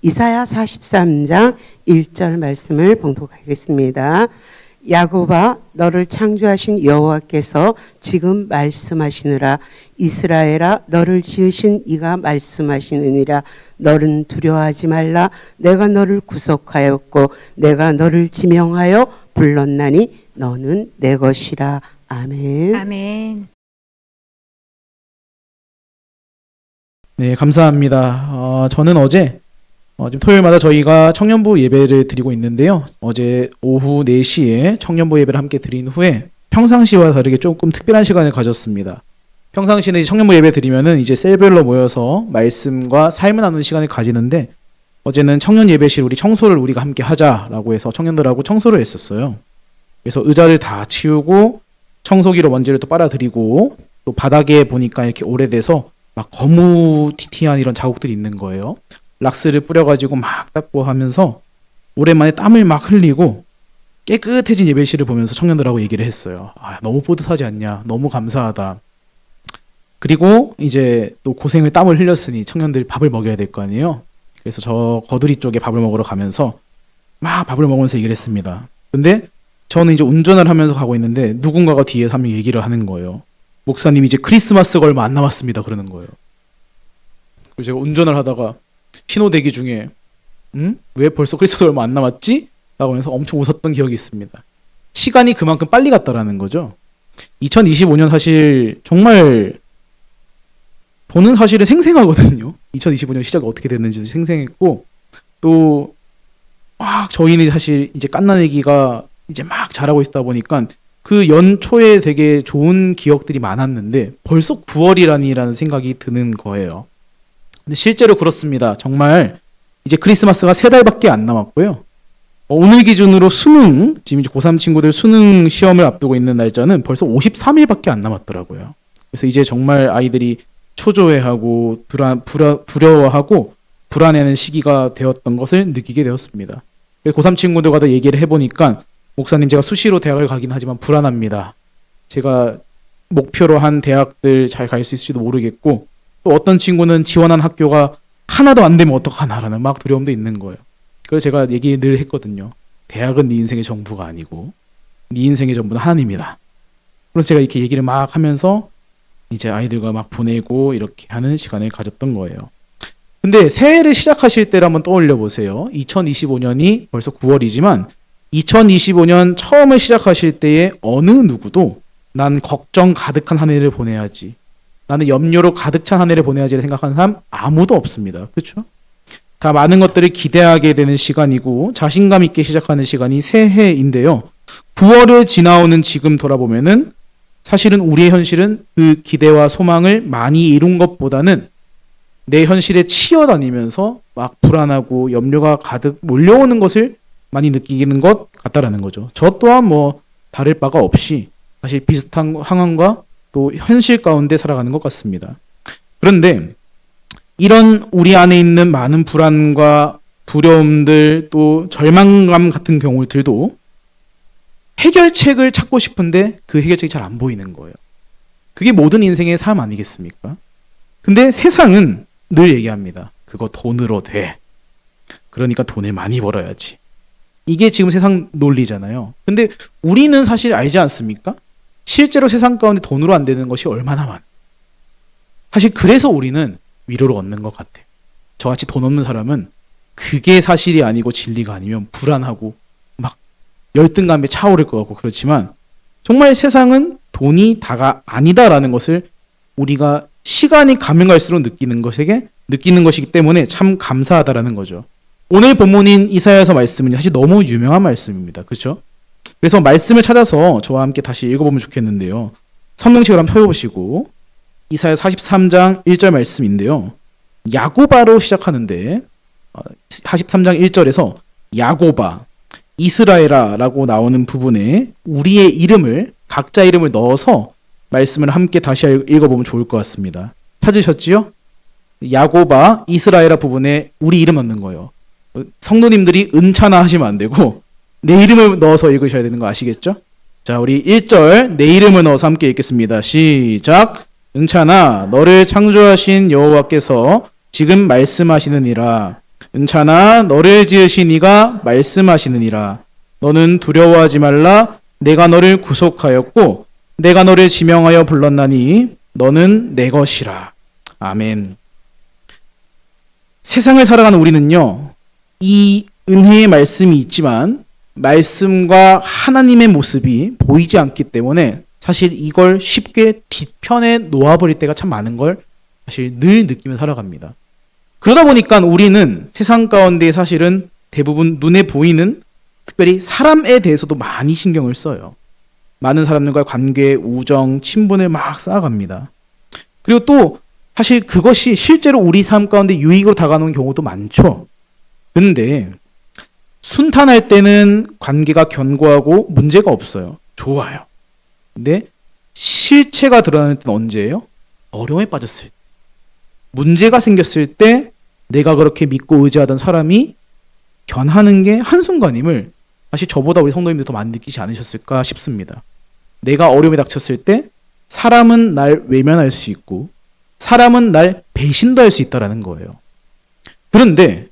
이사야 43장 1절 말씀을 봉독하겠습니다. 야곱아, 너를 창조하신 여호와께서 지금 말씀하시느라. 이스라엘아, 너를 지으신 이가 말씀하시느니라. 너는 두려워하지 말라. 내가 너를 구속하였고 내가 너를 지명하여 불렀나니 너는 내 것이라. 아멘. 아멘. 네, 감사합니다. 저는 어제 지금 토요일마다 저희가 청년부 예배를 드리고 있는데요. 어제 오후 4시에 청년부 예배를 함께 드린 후에 평상시와 다르게 조금 특별한 시간을 가졌습니다. 평상시는 청년부 예배 드리면은 이제 셀별로 모여서 말씀과 삶을 나누는 시간을 가지는데, 어제는 청년 예배실 우리 청소를 우리가 함께 하자라고 해서 청년들하고 청소를 했었어요. 그래서 의자를 다 치우고 청소기로 먼지를 또 빨아들이고, 또 바닥에 보니까 이렇게 오래돼서 막 거무튀튀한 이런 자국들이 있는 거예요. 락스를 뿌려가지고 막 닦고 하면서 오랜만에 땀을 막 흘리고 깨끗해진 예배실을 보면서 청년들하고 얘기를 했어요. 너무 뿌듯하지 않냐, 너무 감사하다. 그리고 이제 또 고생을 땀을 흘렸으니 청년들 밥을 먹여야 될 거 아니에요. 그래서 저 거두리 쪽에 밥을 먹으러 가면서 막 밥을 먹으면서 얘기를 했습니다. 근데 저는 이제 운전을 하면서 가고 있는데 누군가가 뒤에서 한 명 얘기를 하는 거예요. 목사님, 이제 크리스마스가 얼마 안 남았습니다. 그러는 거예요. 그리고 제가 운전을 하다가 신호 대기 중에 왜 벌써 크리스마스 얼마 안 남았지? 라고 하면서 엄청 웃었던 기억이 있습니다. 시간이 그만큼 빨리 갔다라는 거죠. 2025년 사실 정말 저는 사실은 생생하거든요. 2025년 시작이 어떻게 됐는지도 생생했고, 또 저희는 사실 이제 갓난아기가 이제 막 자라고 있다 보니까 그 연초에 되게 좋은 기억들이 많았는데 벌써 9월이라는 생각이 드는 거예요. 근데 실제로 그렇습니다. 정말 이제 크리스마스가 3달밖에 안 남았고요. 오늘 기준으로 수능, 지금 이제 고3 친구들 수능 시험을 앞두고 있는 날짜는 벌써 53일밖에 안 남았더라고요. 그래서 이제 정말 아이들이 초조해하고 두려워하고 불안해하는 시기가 되었던 것을 느끼게 되었습니다. 고3 친구들과도 얘기를 해보니까, 목사님, 제가 수시로 대학을 가긴 하지만 불안합니다. 제가 목표로 한 대학들 잘 갈 수 있을지도 모르겠고, 또 어떤 친구는 지원한 학교가 하나도 안 되면 어떡하나라는 막 두려움도 있는 거예요. 그래서 제가 얘기 늘 했거든요. 대학은 네 인생의 전부가 아니고 네 인생의 전부는 하나님이다. 그래서 제가 이렇게 얘기를 막 하면서 이제 아이들과 막 보내고 이렇게 하는 시간을 가졌던 거예요. 근데 새해를 시작하실 때를 한번 떠올려 보세요. 2025년이 벌써 9월이지만 2025년 처음을 시작하실 때에 어느 누구도 난 걱정 가득한 한 해를 보내야지, 나는 염려로 가득 찬 한 해를 보내야지를 생각하는 사람 아무도 없습니다. 그렇죠? 다 많은 것들을 기대하게 되는 시간이고 자신감 있게 시작하는 시간이 새해인데요. 9월을 지나오는 지금 돌아보면은 사실은 우리의 현실은 그 기대와 소망을 많이 이룬 것보다는 내 현실에 치여다니면서 막 불안하고 염려가 가득 몰려오는 것을 많이 느끼는 것 같다라는 거죠. 저 또한 뭐 다를 바가 없이 사실 비슷한 상황과 또 현실 가운데 살아가는 것 같습니다. 그런데 이런 우리 안에 있는 많은 불안과 두려움들, 또 절망감 같은 경우들도 해결책을 찾고 싶은데 그 해결책이 잘 안 보이는 거예요. 그게 모든 인생의 삶 아니겠습니까? 근데 세상은 늘 얘기합니다. 그거 돈으로 돼. 그러니까 돈을 많이 벌어야지. 이게 지금 세상 논리잖아요. 근데 우리는 사실 알지 않습니까? 실제로 세상 가운데 돈으로 안 되는 것이 얼마나 많아. 사실 그래서 우리는 위로를 얻는 것 같아. 저같이 돈 없는 사람은 그게 사실이 아니고 진리가 아니면 불안하고 막 열등감에 차오를 것 같고, 그렇지만 정말 세상은 돈이 다가 아니다라는 것을 우리가 시간이 가면 갈수록 느끼는 것이기 때문에 참 감사하다라는 거죠. 오늘 본문인 이사야서 말씀은 사실 너무 유명한 말씀입니다. 그렇죠? 그래서 말씀을 찾아서 저와 함께 다시 읽어보면 좋겠는데요. 성경책을 한번 펴보시고 이사야 43장 1절 말씀인데요. 야고바로 시작하는데 43장 1절에서 야고바, 이스라엘아 라고 나오는 부분에 우리의 이름을, 각자 이름을 넣어서 말씀을 함께 다시 읽어보면 좋을 것 같습니다. 찾으셨지요? 야고바, 이스라엘아 부분에 우리 이름 넣는 거예요. 성도님들이 은차나 하시면 안 되고 내 이름을 넣어서 읽으셔야 되는 거 아시겠죠? 자, 우리 1절 내 이름을 넣어서 함께 읽겠습니다. 시작. 은차나 너를 창조하신 여호와께서 지금 말씀하시느니라. 은찬아 너를 지으신 이가 말씀하시느니라. 너는 두려워하지 말라. 내가 너를 구속하였고 내가 너를 지명하여 불렀나니 너는 내 것이라. 아멘. 세상을 살아가는 우리는요, 이 은혜의 말씀이 있지만 말씀과 하나님의 모습이 보이지 않기 때문에 사실 이걸 쉽게 뒤편에 놓아버릴 때가 참 많은 걸 사실 늘 느끼며 살아갑니다. 그러다 보니까 우리는 세상 가운데 사실은 대부분 눈에 보이는 특별히 사람에 대해서도 많이 신경을 써요. 많은 사람들과 관계, 우정, 친분을 막 쌓아갑니다. 그리고 또 사실 그것이 실제로 우리 삶 가운데 유익으로 다가오는 경우도 많죠. 근데 순탄할 때는 관계가 견고하고 문제가 없어요. 좋아요. 근데 실체가 드러나는 때는 언제예요? 어려움에 빠졌을 때. 문제가 생겼을 때 내가 그렇게 믿고 의지하던 사람이 변하는 게 한순간임을 사실 저보다 우리 성도님들 더 많이 느끼지 않으셨을까 싶습니다. 내가 어려움에 닥쳤을 때 사람은 날 외면할 수 있고 사람은 날 배신도 할 수 있다는 거예요. 그런데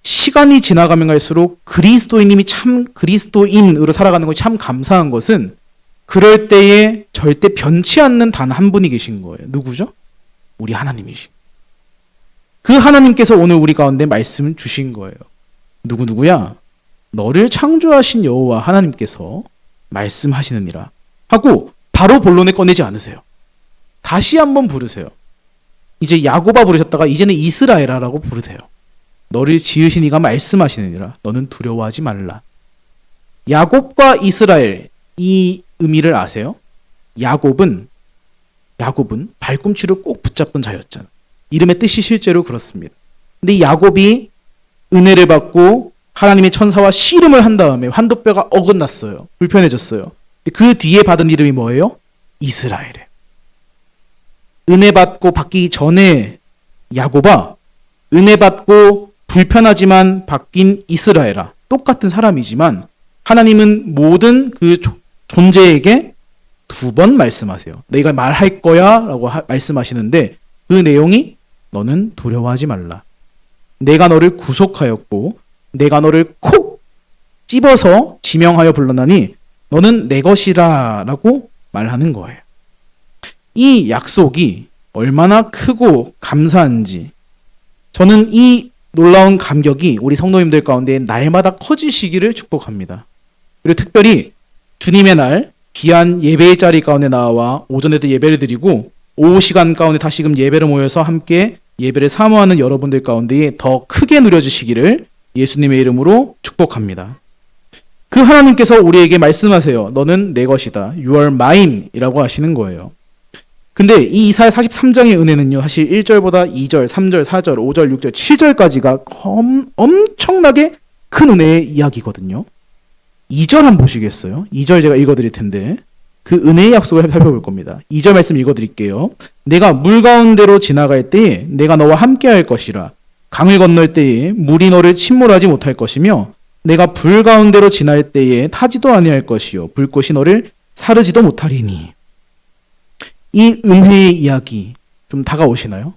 시간이 지나가면 갈수록 그리스도인님이 참 그리스도인으로 살아가는 것이 참 감사한 것은 그럴 때에 절대 변치 않는 단 한 분이 계신 거예요. 누구죠? 우리 하나님이신. 그 하나님께서 오늘 우리 가운데 말씀을 주신 거예요. 누구야? 너를 창조하신 여호와 하나님께서 말씀하시느니라 하고 바로 본론에 꺼내지 않으세요. 다시 한번 부르세요. 이제 야곱아 부르셨다가 이제는 이스라엘아라고 부르세요. 너를 지으신 이가 말씀하시느니라. 너는 두려워하지 말라. 야곱과 이스라엘, 이 의미를 아세요? 야곱은 발꿈치를 꼭 붙잡던 자였잖아. 이름의 뜻이 실제로 그렇습니다. 근데 야곱이 은혜를 받고 하나님의 천사와 씨름을 한 다음에 환도뼈가 어긋났어요. 불편해졌어요. 그 뒤에 받은 이름이 뭐예요? 이스라엘이에요. 은혜 받고 바뀌기 전에 야곱아, 은혜 받고 불편하지만 바뀐 이스라엘아. 똑같은 사람이지만 하나님은 모든 그 존재에게 두 번 말씀하세요. 내가 말할 거야 라고 말씀하시는데 그 내용이 너는 두려워하지 말라. 내가 너를 구속하였고 내가 너를 콕 찝어서 지명하여 불렀나니 너는 내 것이라 라고 말하는 거예요. 이 약속이 얼마나 크고 감사한지 저는 이 놀라운 감격이 우리 성도님들 가운데 날마다 커지시기를 축복합니다. 그리고 특별히 주님의 날 귀한 예배의 자리 가운데 나와 오전에도 예배를 드리고 오후 시간 가운데 다시금 예배를 모여서 함께 예배를 사모하는 여러분들 가운데 더 크게 누려지시기를 예수님의 이름으로 축복합니다. 그 하나님께서 우리에게 말씀하세요. 너는 내 것이다. You are mine 이라고 하시는 거예요. 근데 이 이사야 43장의 은혜는요. 사실 1절보다 2절, 3절, 4절, 5절, 6절, 7절까지가 엄청나게 큰 은혜의 이야기거든요. 2절 한번 보시겠어요? 2절 제가 읽어드릴 텐데 그 은혜의 약속을 살펴볼 겁니다. 2절 말씀 읽어드릴게요. 내가 물 가운데로 지나갈 때에 내가 너와 함께할 것이라. 강을 건널 때에 물이 너를 침몰하지 못할 것이며 내가 불 가운데로 지날 때에 타지도 아니할 것이요 불꽃이 너를 사르지도 못하리니. 이 은혜의 이야기 좀 다가오시나요?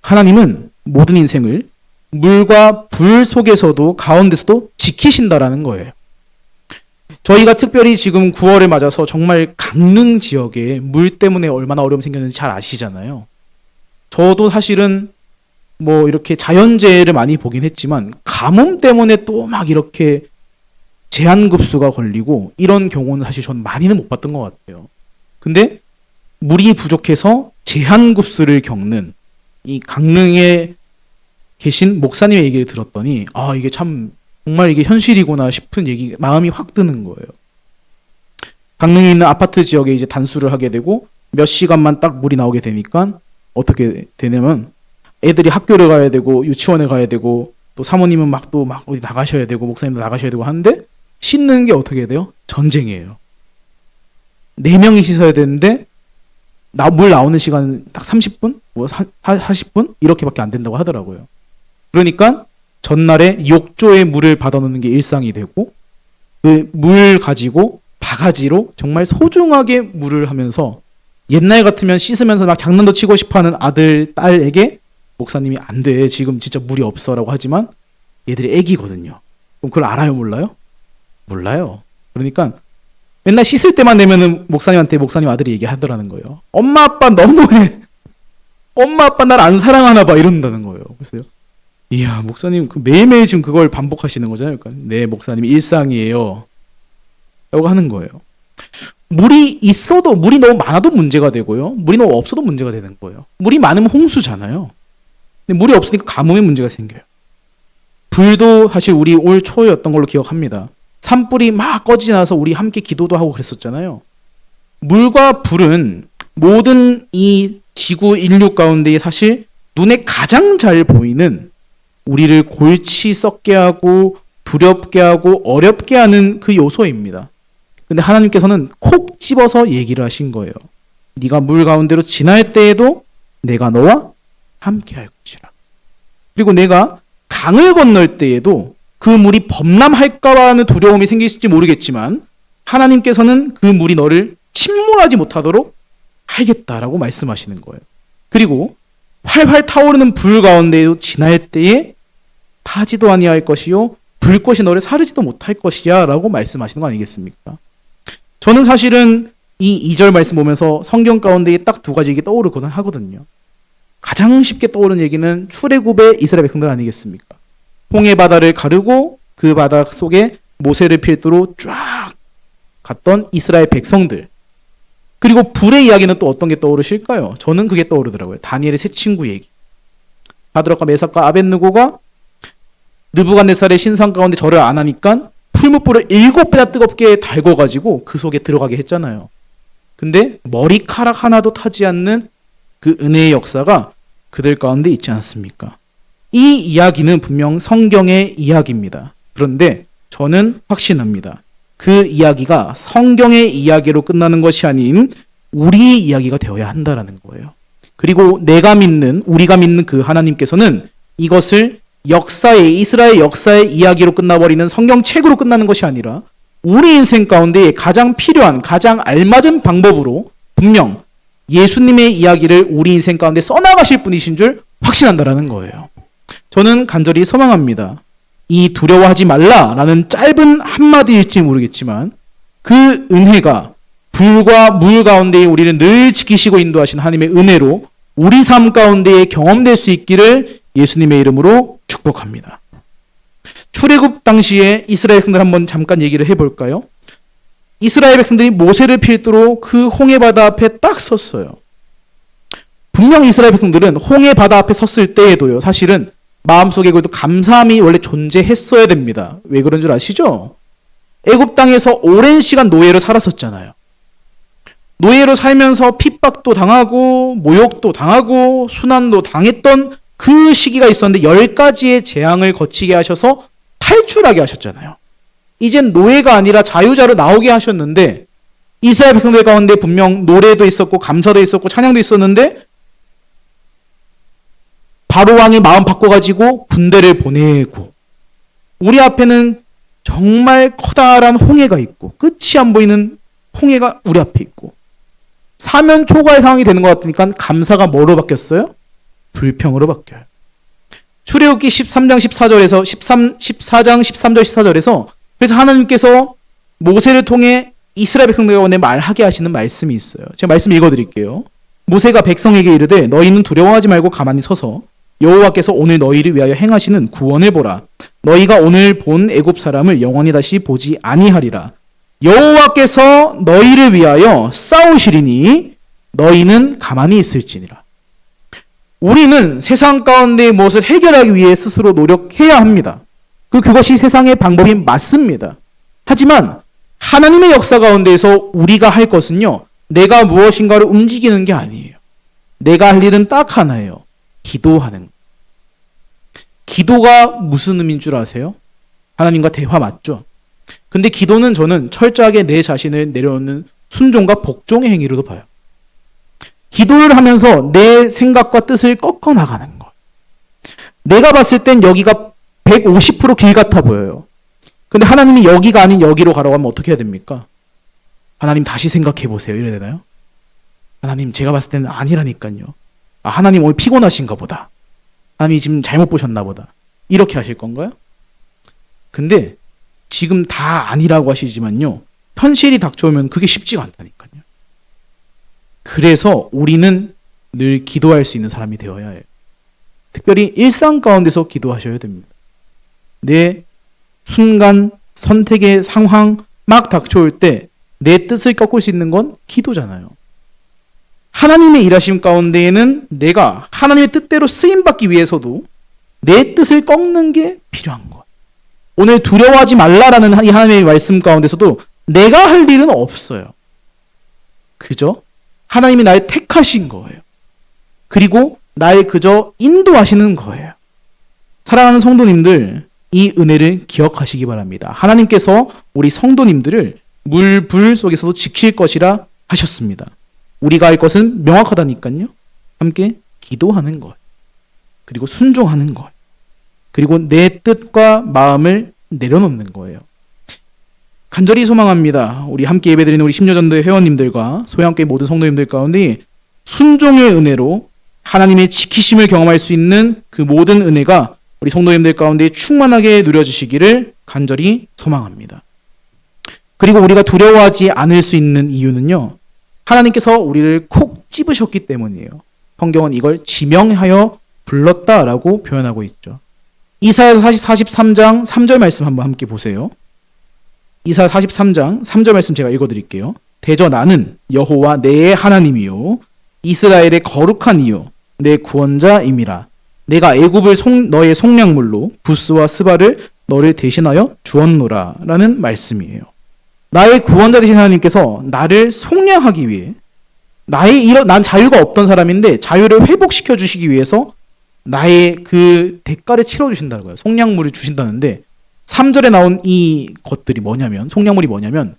하나님은 모든 인생을 물과 불 속에서도 가운데서도 지키신다라는 거예요. 저희가 특별히 지금 9월을 맞아서 정말 강릉 지역에 물 때문에 얼마나 어려움이 생겼는지 잘 아시잖아요. 저도 사실은 뭐 이렇게 자연재해를 많이 보긴 했지만 가뭄 때문에 또 막 이렇게 제한급수가 걸리고 이런 경우는 사실 저는 많이는 못 봤던 것 같아요. 근데 물이 부족해서 제한급수를 겪는 이 강릉에 계신 목사님의 얘기를 들었더니 아 이게 참 정말 이게 현실이구나 싶은 얘기, 마음이 확 드는 거예요. 강릉에 있는 아파트 지역에 이제 단수를 하게 되고 몇 시간만 딱 물이 나오게 되니까 어떻게 되냐면 애들이 학교를 가야 되고 유치원에 가야 되고 또 사모님은 막 어디 나가셔야 되고 목사님도 나가셔야 되고 하는데 씻는 게 어떻게 돼요? 전쟁이에요. 4명이 씻어야 되는데 물 나오는 시간은 딱 30분? 뭐 40분? 이렇게밖에 안 된다고 하더라고요. 그러니까 전날에 욕조에 물을 받아놓는 게 일상이 되고 그 물 가지고 바가지로 정말 소중하게 물을 하면서 옛날 같으면 씻으면서 막 장난도 치고 싶어하는 아들, 딸에게 목사님이 안 돼, 지금 진짜 물이 없어라고 하지만 얘들이 애기거든요. 그럼 그걸 알아요, 몰라요? 몰라요. 그러니까 맨날 씻을 때만 되면은 목사님한테 목사님 아들이 얘기하더라는 거예요. 엄마 아빠 너무해. 엄마 아빠 날 안 사랑하나 봐, 이런다는 거예요. 그래서 이야, 목사님 매일매일 지금 그걸 반복하시는 거잖아요. 그러니까 네, 목사님 일상이에요 라고 하는 거예요. 물이 있어도, 물이 너무 많아도 문제가 되고요, 물이 너무 없어도 문제가 되는 거예요. 물이 많으면 홍수잖아요. 근데 물이 없으니까 가뭄의 문제가 생겨요. 불도 사실 우리 올 초였던 걸로 기억합니다. 산불이 막 꺼지지 않아서 우리 함께 기도도 하고 그랬었잖아요. 물과 불은 모든 이 지구 인류 가운데 사실 눈에 가장 잘 보이는, 우리를 골치 썩게 하고 두렵게 하고 어렵게 하는 그 요소입니다. 근데 하나님께서는 콕 집어서 얘기를 하신 거예요. 네가 물 가운데로 지날 때에도 내가 너와 함께 할 것이라. 그리고 내가 강을 건널 때에도 그 물이 범람할까 하는 두려움이 생기실지 모르겠지만 하나님께서는 그 물이 너를 침몰하지 못하도록 하겠다라고 말씀하시는 거예요. 그리고 활활 타오르는 불 가운데로 지날 때에 타지도 아니할 것이요 불꽃이 너를 사르지도 못할 것이야 라고 말씀하시는 거 아니겠습니까? 저는 사실은 이 2절 말씀 보면서 성경 가운데에 딱 두 가지 얘기 떠오르거든 하거든요. 가장 쉽게 떠오르는 얘기는 출애굽의 이스라엘 백성들 아니겠습니까? 홍해 바다를 가르고 그 바다 속에 모세를 필두로 쫙 갔던 이스라엘 백성들. 그리고 불의 이야기는 또 어떤 게 떠오르실까요? 저는 그게 떠오르더라고요. 다니엘의 세 친구 얘기. 사드락과 메삭과 아벳느고가 느부갓네살의 신상 가운데 절을 안 하니까 풀무불을 7배나 뜨겁게 달궈가지고 그 속에 들어가게 했잖아요. 근데 머리카락 하나도 타지 않는 그 은혜의 역사가 그들 가운데 있지 않습니까? 이 이야기는 분명 성경의 이야기입니다. 그런데 저는 확신합니다. 그 이야기가 성경의 이야기로 끝나는 것이 아닌 우리의 이야기가 되어야 한다라는 거예요. 그리고 내가 믿는, 우리가 믿는 그 하나님께서는 이것을 역사의, 이스라엘 역사의 이야기로 끝나버리는 성경책으로 끝나는 것이 아니라 우리 인생 가운데 가장 필요한, 가장 알맞은 방법으로 분명 예수님의 이야기를 우리 인생 가운데 써나가실 분이신 줄 확신한다라는 거예요. 저는 간절히 소망합니다. 이 두려워하지 말라라는 짧은 한마디일지 모르겠지만 그 은혜가 불과 물 가운데에 우리를 늘 지키시고 인도하신 하나님의 은혜로 우리 삶 가운데에 경험될 수 있기를 예수님의 이름으로 축복합니다. 출애굽 당시에 이스라엘 백성들 한번 잠깐 얘기를 해볼까요? 이스라엘 백성들이 모세를 필두로 그 홍해 바다 앞에 딱 섰어요. 분명 이스라엘 백성들은 홍해 바다 앞에 섰을 때에도요, 사실은 마음속에 그래도 감사함이 원래 존재했어야 됩니다. 왜 그런 줄 아시죠? 애굽 땅에서 오랜 시간 노예로 살았었잖아요. 노예로 살면서 핍박도 당하고 모욕도 당하고 순환도 당했던 그 시기가 있었는데 10가지의 재앙을 거치게 하셔서 탈출하게 하셨잖아요. 이젠 노예가 아니라 자유자로 나오게 하셨는데 이스라엘 백성들 가운데 분명 노래도 있었고 감사도 있었고 찬양도 있었는데 바로 왕이 마음 바꿔가지고 군대를 보내고 우리 앞에는 정말 커다란 홍해가 있고 끝이 안 보이는 홍해가 우리 앞에 있고 사면 초과의 상황이 되는 것 같으니까 감사가 뭐로 바뀌었어요? 불평으로 바뀌어요. 출애굽기 13장 14절에서 14장 13절 14절에서 그래서 하나님께서 모세를 통해 이스라엘 백성들 가운데 말하게 하시는 말씀이 있어요. 제가 말씀 읽어드릴게요. 모세가 백성에게 이르되 너희는 두려워하지 말고 가만히 서서 여호와께서 오늘 너희를 위하여 행하시는 구원을 보라. 너희가 오늘 본 애굽 사람을 영원히 다시 보지 아니하리라. 여호와께서 너희를 위하여 싸우시리니 너희는 가만히 있을지니라. 우리는 세상 가운데 무엇을 해결하기 위해 스스로 노력해야 합니다. 그것이 세상의 방법이 맞습니다. 하지만 하나님의 역사 가운데에서 우리가 할 것은요, 내가 무엇인가를 움직이는 게 아니에요. 내가 할 일은 딱 하나예요. 기도하는 것. 기도가 무슨 의미인 줄 아세요? 하나님과 대화 맞죠? 근데 기도는 저는 철저하게 내 자신을 내려놓는 순종과 복종의 행위로도 봐요. 기도를 하면서 내 생각과 뜻을 꺾어 나가는 것. 내가 봤을 땐 여기가 150%길 같아 보여요. 근데 하나님이 여기가 아닌 여기로 가라고 하면 어떻게 해야 됩니까? 하나님 다시 생각해 보세요. 이래야 되나요? 하나님 제가 봤을 때는 아니라니까요. 아, 하나님 오늘 피곤하신가 보다. 하나님이 지금 잘못 보셨나 보다. 이렇게 하실 건가요? 근데 지금 다 아니라고 하시지만요. 현실이 닥쳐오면 그게 쉽지가 않다니까요. 그래서 우리는 늘 기도할 수 있는 사람이 되어야 해요. 특별히 일상 가운데서 기도하셔야 됩니다. 내 순간 선택의 상황 막 닥쳐올 때 내 뜻을 꺾을 수 있는 건 기도잖아요. 하나님의 일하심 가운데에는 내가 하나님의 뜻대로 쓰임받기 위해서도 내 뜻을 꺾는 게 필요한 거예요. 오늘 두려워하지 말라라는 이 하나님의 말씀 가운데서도 내가 할 일은 없어요. 그죠? 하나님이 날 택하신 거예요. 그리고 날 그저 인도하시는 거예요. 사랑하는 성도님들, 이 은혜를 기억하시기 바랍니다. 하나님께서 우리 성도님들을 물, 불 속에서도 지킬 것이라 하셨습니다. 우리가 할 것은 명확하다니까요. 함께 기도하는 것, 그리고 순종하는 것, 그리고 내 뜻과 마음을 내려놓는 거예요. 간절히 소망합니다. 우리 함께 예배드리는 우리 심려전도의 회원님들과 소양교회 모든 성도님들 가운데 순종의 은혜로 하나님의 지키심을 경험할 수 있는 그 모든 은혜가 우리 성도님들 가운데 충만하게 누려지시기를 간절히 소망합니다. 그리고 우리가 두려워하지 않을 수 있는 이유는요. 하나님께서 우리를 콕 찝으셨기 때문이에요. 성경은 이걸 지명하여 불렀다라고 표현하고 있죠. 이사야 43장 3절 말씀 한번 함께 보세요. 이사야 43장 3절 말씀 제가 읽어드릴게요. 대저 나는 여호와 내 하나님이요 이스라엘의 거룩한 이요 내 구원자임이라. 내가 애굽을 너의 속량물로 부스와 스바를 너를 대신하여 주었노라 라는 말씀이에요. 나의 구원자 되신 하나님께서 나를 속량하기 위해 난 자유가 없던 사람인데 자유를 회복시켜 주시기 위해서 나의 그 대가를 치러 주신다고요. 속량물을 주신다는데 3절에 나온 이 것들이 뭐냐면 속량물이 뭐냐면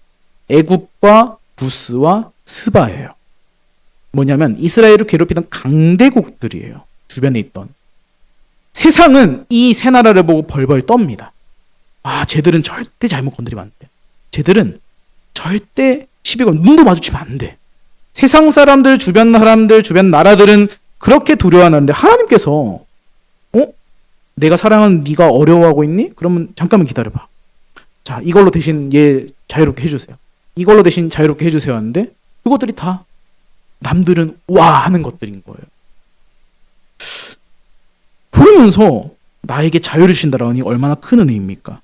애굽과 부스와 스바예요. 뭐냐면 이스라엘을 괴롭히던 강대국들이에요. 주변에 있던. 세상은 이 세 나라를 보고 벌벌 떱니다. 아, 쟤들은 절대 잘못 건드리면 안 돼. 쟤들은 절대 시비 건 눈도 마주치면 안 돼. 세상 사람들, 주변 사람들, 주변 나라들은 그렇게 두려워하는데 하나님께서 내가 사랑하는 네가 어려워하고 있니? 그러면 잠깐만 기다려봐. 자, 이걸로 대신 얘 자유롭게 해주세요. 이걸로 대신 자유롭게 해주세요 하는데 그것들이 다 남들은 와 하는 것들인 거예요. 그러면서 나에게 자유를 주신다라니 얼마나 큰 은혜입니까?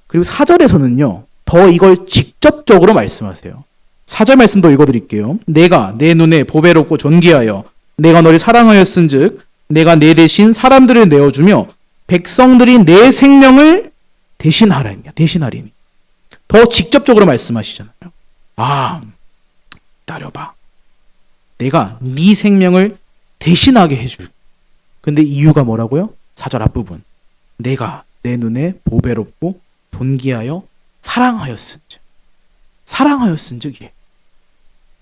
그리고 4절에서는요. 더 이걸 직접적으로 말씀하세요. 4절 말씀도 읽어드릴게요. 내가 내 눈에 보배롭고 존귀하여 내가 너를 사랑하였은즉 내가 내 대신 사람들을 내어주며 백성들이 내 생명을 대신하리니. 더 직접적으로 말씀하시잖아요. 아, 기다려봐. 내가 네 생명을 대신하게 해줄게. 근데 이유가 뭐라고요? 4절 앞부분. 내가 내 눈에 보배롭고 존귀하여 사랑하였은즉.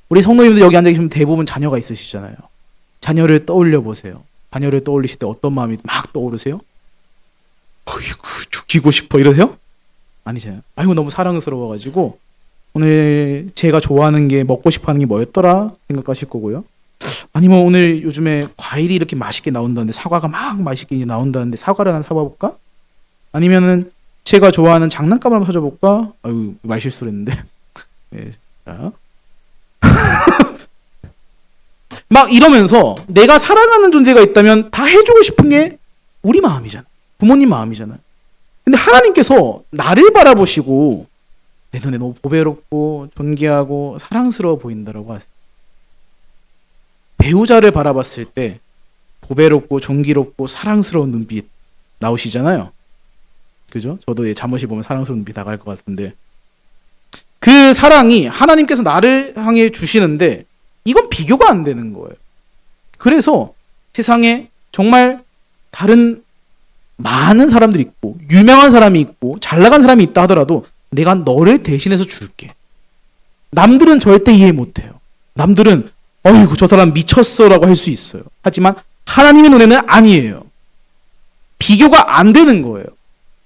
우리 성도님들 여기 앉아 계시면 대부분 자녀가 있으시잖아요. 자녀를 떠올려 보세요. 자녀를 떠올리실 때 어떤 마음이 막 떠오르세요? 어이구, 죽이고 싶어 이러세요? 아니잖아요. 아이고 너무 사랑스러워가지고 오늘 제가 좋아하는 게 먹고 싶어하는 게 뭐였더라 생각하실 거고요. 아니면 오늘 요즘에 과일이 이렇게 맛있게 나온다는데 사과가 막 맛있게 나온다는데 사과를 하나 사봐볼까? 아니면은 제가 좋아하는 장난감을 한번 사줘볼까? 아유 말실수를 했는데 네, 자. 막 이러면서 내가 사랑하는 존재가 있다면 다 해주고 싶은 게 우리 마음이잖아. 부모님 마음이잖아. 근데 하나님께서 나를 바라보시고 내 눈에 너무 보배롭고 존귀하고 사랑스러워 보인다라고 하세요. 배우자를 바라봤을 때 보배롭고 존귀롭고 사랑스러운 눈빛 나오시잖아요. 그죠? 저도 잠옷이 보면 사랑스러운 눈빛 나갈 것 같은데 그 사랑이 하나님께서 나를 향해 주시는데 이건 비교가 안 되는 거예요. 그래서 세상에 정말 다른 많은 사람들이 있고 유명한 사람이 있고 잘 나간 사람이 있다 하더라도 내가 너를 대신해서 줄게. 남들은 절대 이해 못해요. 남들은 어이구 저 사람 미쳤어라고 할 수 있어요. 하지만 하나님의 눈에는 아니에요. 비교가 안 되는 거예요.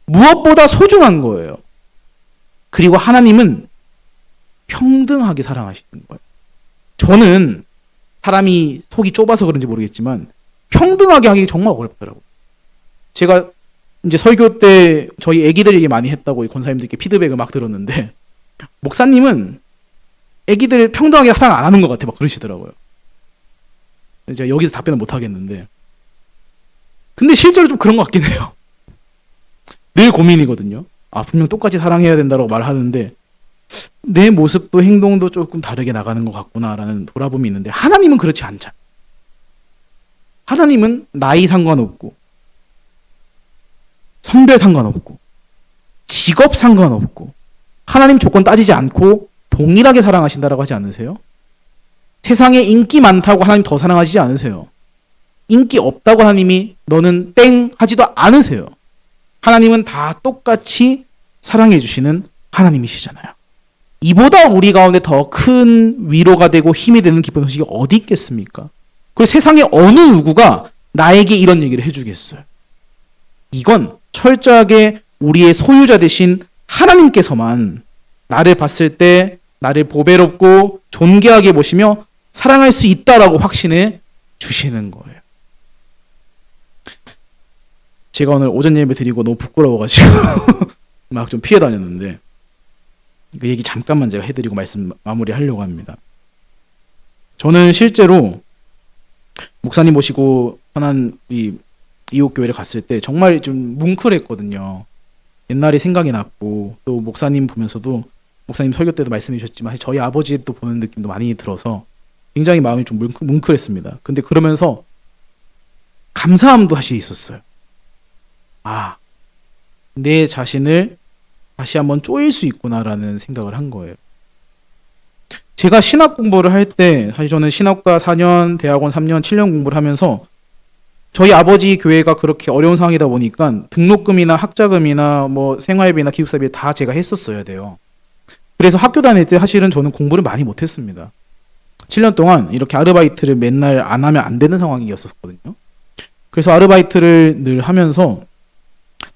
무엇보다 소중한 거예요. 그리고 하나님은 평등하게 사랑하시는 거예요. 저는 사람이 속이 좁아서 그런지 모르겠지만 평등하게 하기 정말 어렵더라고요. 제가 이제 설교 때 저희 애기들 얘기 많이 했다고 이 권사님들께 피드백을 막 들었는데, 목사님은 애기들 평등하게 사랑 안 하는 것 같아 막 그러시더라고요. 제가 여기서 답변을 못 하겠는데, 근데 실제로 좀 그런 것 같긴 해요. 늘 고민이거든요. 분명 똑같이 사랑해야 된다고 말하는데 내 모습도 행동도 조금 다르게 나가는 것 같구나라는 돌아봄이 있는데, 하나님은 그렇지 않잖아요. 하나님은 나이 상관없고 성별 상관없고 직업 상관없고 하나님 조건 따지지 않고 동일하게 사랑하신다라고 하지 않으세요? 세상에 인기 많다고 하나님 더 사랑하시지 않으세요? 인기 없다고 하나님이 너는 땡 하지도 않으세요. 하나님은 다 똑같이 사랑해 주시는 하나님이시잖아요. 이보다 우리 가운데 더 큰 위로가 되고 힘이 되는 기쁜 소식이 어디 있겠습니까? 그리고 세상에 어느 누구가 나에게 이런 얘기를 해주겠어요? 이건 철저하게 우리의 소유자 되신 하나님께서만 나를 봤을 때 나를 보배롭고 존귀하게 보시며 사랑할 수 있다라고 확신해 주시는 거예요. 제가 오늘 오전 예배 드리고 너무 부끄러워가지고 막 좀 피해 다녔는데, 그 얘기 잠깐만 제가 해드리고 말씀 마무리하려고 합니다. 저는 실제로 목사님 모시고 편한 이웃교회를 갔을 때 정말 좀 뭉클했거든요. 옛날이 생각이 났고, 또 목사님 보면서도 목사님 설교 때도 말씀해 주셨지만 저희 아버지 또 보는 느낌도 많이 들어서 굉장히 마음이 좀 뭉클했습니다. 근데 그러면서 감사함도 사실 있었어요. 내 자신을 다시 한번 쪼일 수 있구나라는 생각을 한 거예요. 제가 신학 공부를 할 때, 사실 저는 신학과 4년, 대학원 3년, 7년 공부를 하면서 저희 아버지 교회가 그렇게 어려운 상황이다 보니까 등록금이나 학자금이나 뭐 생활비나 기숙사비 다 제가 했었어야 돼요. 그래서 학교 다닐 때 사실은 저는 공부를 많이 못했습니다. 7년 동안 이렇게 아르바이트를 맨날 안 하면 안 되는 상황이었었거든요. 그래서 아르바이트를 늘 하면서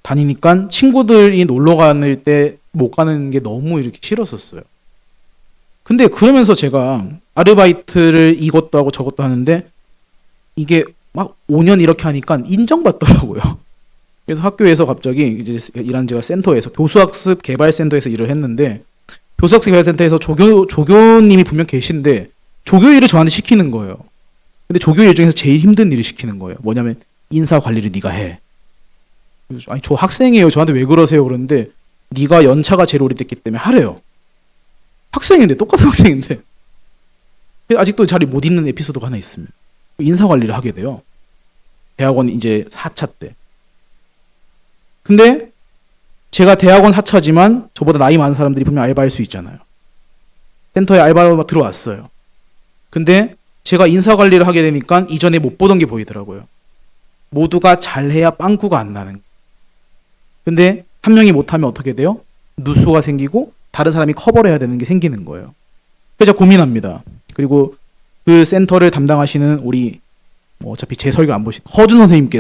다니니까 친구들이 놀러 가는 때 못 가는 게 너무 이렇게 싫었었어요. 근데 그러면서 제가 아르바이트를 이것도 하고 저것도 하는데 이게 막 5년 이렇게 하니까 인정받더라고요. 그래서 학교에서 갑자기 이제 일한 제가 센터에서 교수학습 개발센터에서 일을 했는데, 교수학습 개발센터에서 조교님이 분명 계신데 조교 일을 저한테 시키는 거예요. 근데 조교 일 중에서 제일 힘든 일을 시키는 거예요. 뭐냐면 인사 관리를 네가 해. 아니 저 학생이에요. 저한테 왜 그러세요? 그러는데 네가 연차가 제일 오래됐기 때문에 하래요. 학생인데, 똑같은 학생인데. 아직도 자리 못 잇는 에피소드가 하나 있습니다. 인사 관리를 하게 돼요. 대학원 이제 4차 때. 근데 제가 대학원 4차지만 저보다 나이 많은 사람들이 분명 알바할 수 있잖아요. 센터에 알바로 들어왔어요. 근데 제가 인사 관리를 하게 되니까 이전에 못 보던 게 보이더라고요. 모두가 잘해야 빵꾸가 안 나는 거예요. 근데 한 명이 못하면 어떻게 돼요? 누수가 생기고 다른 사람이 커버를 해야 되는 게 생기는 거예요. 그래서 제가 고민합니다. 그리고 그 센터를 담당하시는 우리 어차피 제 설교 안 보신 허준 선생님께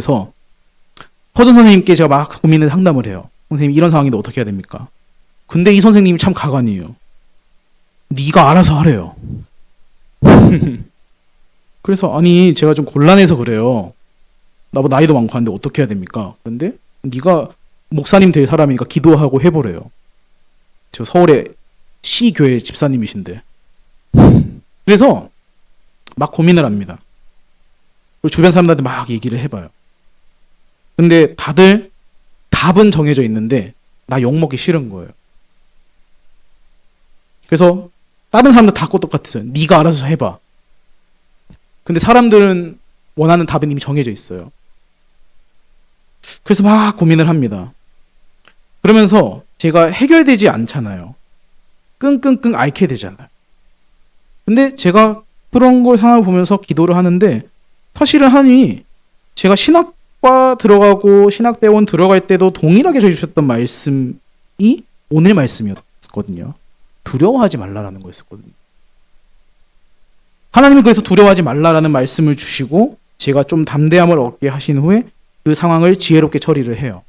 제가 막 고민을 상담을 해요. 선생님 이런 상황인데 어떻게 해야 됩니까? 근데 이 선생님이 참 가관이에요. 네가 알아서 하래요. 그래서 아니 제가 좀 곤란해서 그래요. 나보다 나이도 많고 하는데 어떻게 해야 됩니까? 그런데 네가 목사님 될 사람이니까 기도하고 해보래요. 저 서울의 시교회 집사님이신데. 그래서 막 고민을 합니다. 그리고 주변 사람들한테 막 얘기를 해봐요. 근데 다들 답은 정해져 있는데 나 욕먹기 싫은 거예요. 그래서 다른 사람들 다 똑같았어요. 네가 알아서 해봐. 근데 사람들은 원하는 답은 이미 정해져 있어요. 그래서 막 고민을 합니다. 그러면서 제가 해결되지 않잖아요. 끙끙끙 앓게 되잖아요. 근데 제가 그런 걸 상황을 보면서 기도를 하는데, 사실은 하나님이 제가 신학과 들어가고 신학대원 들어갈 때도 동일하게 주셨던 말씀이 오늘 말씀이었거든요. 두려워하지 말라라는 거였었거든요. 하나님이 그래서 두려워하지 말라라는 말씀을 주시고 제가 좀 담대함을 얻게 하신 후에 그 상황을 지혜롭게 처리를 해요.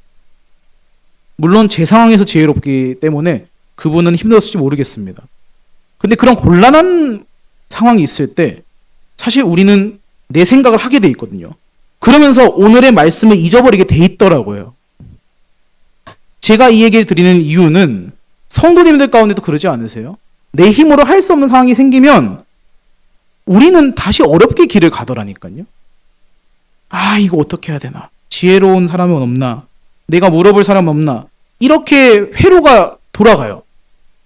물론 제 상황에서 지혜롭기 때문에 그분은 힘들었을지 모르겠습니다. 근데 그런 곤란한 상황이 있을 때 사실 우리는 내 생각을 하게 돼 있거든요. 그러면서 오늘의 말씀을 잊어버리게 돼 있더라고요. 제가 이 얘기를 드리는 이유는 성도님들 가운데도 그러지 않으세요? 내 힘으로 할 수 없는 상황이 생기면 우리는 다시 어렵게 길을 가더라니까요. 아, 이거 어떻게 해야 되나? 지혜로운 사람은 없나? 내가 물어볼 사람 없나? 이렇게 회로가 돌아가요.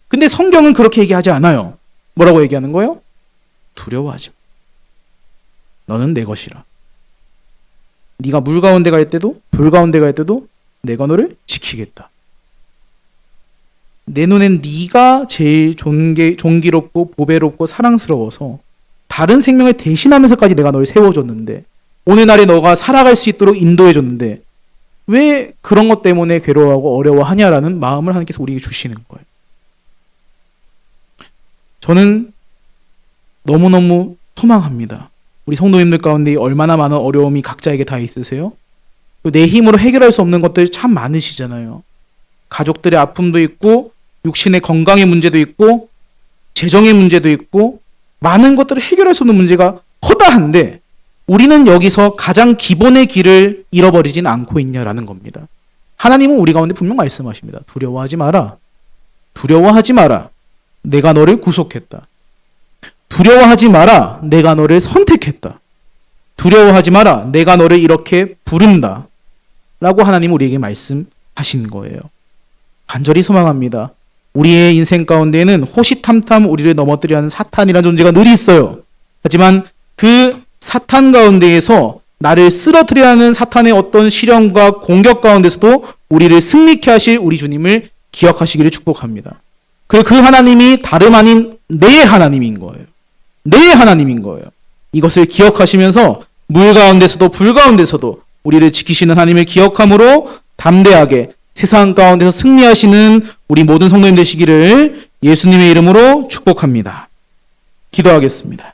근데 성경은 그렇게 얘기하지 않아요. 뭐라고 얘기하는 거예요? 두려워하지 마. 너는 내 것이라. 네가 물 가운데 갈 때도 불 가운데 갈 때도 내가 너를 지키겠다. 내 눈엔 네가 제일 존귀롭고 보배롭고 사랑스러워서 다른 생명을 대신하면서까지 내가 너를 세워줬는데, 오늘날에 너가 살아갈 수 있도록 인도해줬는데 왜 그런 것 때문에 괴로워하고 어려워하냐라는 마음을 하나님께서 우리에게 주시는 거예요. 저는 너무너무 소망합니다. 우리 성도님들 가운데 얼마나 많은 어려움이 각자에게 다 있으세요? 내 힘으로 해결할 수 없는 것들이 참 많으시잖아요. 가족들의 아픔도 있고, 육신의 건강의 문제도 있고, 재정의 문제도 있고, 많은 것들을 해결할 수 없는 문제가 허다한데 우리는 여기서 가장 기본의 길을 잃어버리진 않고 있냐라는 겁니다. 하나님은 우리 가운데 분명 말씀하십니다. 두려워하지 마라. 두려워하지 마라. 내가 너를 구속했다. 두려워하지 마라. 내가 너를 선택했다. 두려워하지 마라. 내가 너를 이렇게 부른다. 라고 하나님은 우리에게 말씀하신 거예요. 간절히 소망합니다. 우리의 인생 가운데에는 호시탐탐 우리를 넘어뜨려 하는 사탄이라는 존재가 늘 있어요. 하지만 그 사탄 가운데에서 나를 쓰러뜨려 하는 사탄의 어떤 시련과 공격 가운데서도 우리를 승리케 하실 우리 주님을 기억하시기를 축복합니다. 그리고 그 하나님이 다름 아닌 내 하나님인 거예요. 내 하나님인 거예요. 이것을 기억하시면서 물 가운데서도 불 가운데서도 우리를 지키시는 하나님을 기억함으로 담대하게 세상 가운데서 승리하시는 우리 모든 성도님 되시기를 예수님의 이름으로 축복합니다. 기도하겠습니다.